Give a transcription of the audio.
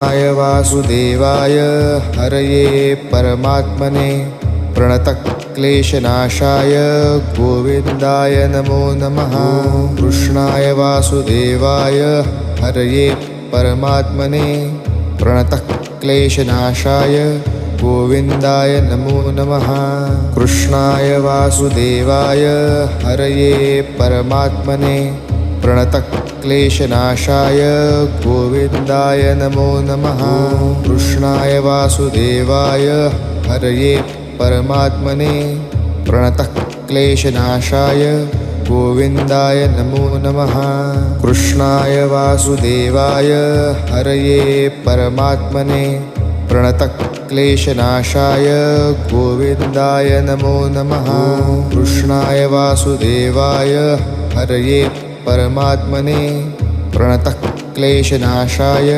कृष्णाय वासुदेवाय हरये परमात्मने प्रणतक्लेशनाशाय गोविन्दाय नमो नमः। कृष्णाय वासुदेवाय हरये परमात्मने प्रणतक्लेशनाशाय गोविन्दाय नमो नमः। कृष्णाय वासुदेवाय हरये परमात्मने प्रणतक्लेशनाशाय गोविन्दाय नमो नमः। कृष्णाय वासुदेवाय हरये परमात्मने प्रणतक्लेशनाशाय गोविन्दाय नमो नमः। कृष्णाय वासुदेवाय हरये परमात्मने प्रणतक्लेशनाशाय गोविन्दाय नमो नमः। कृष्णाय वासुदेवाय हरये परमात्मने प्रणतक्लेशनाशाय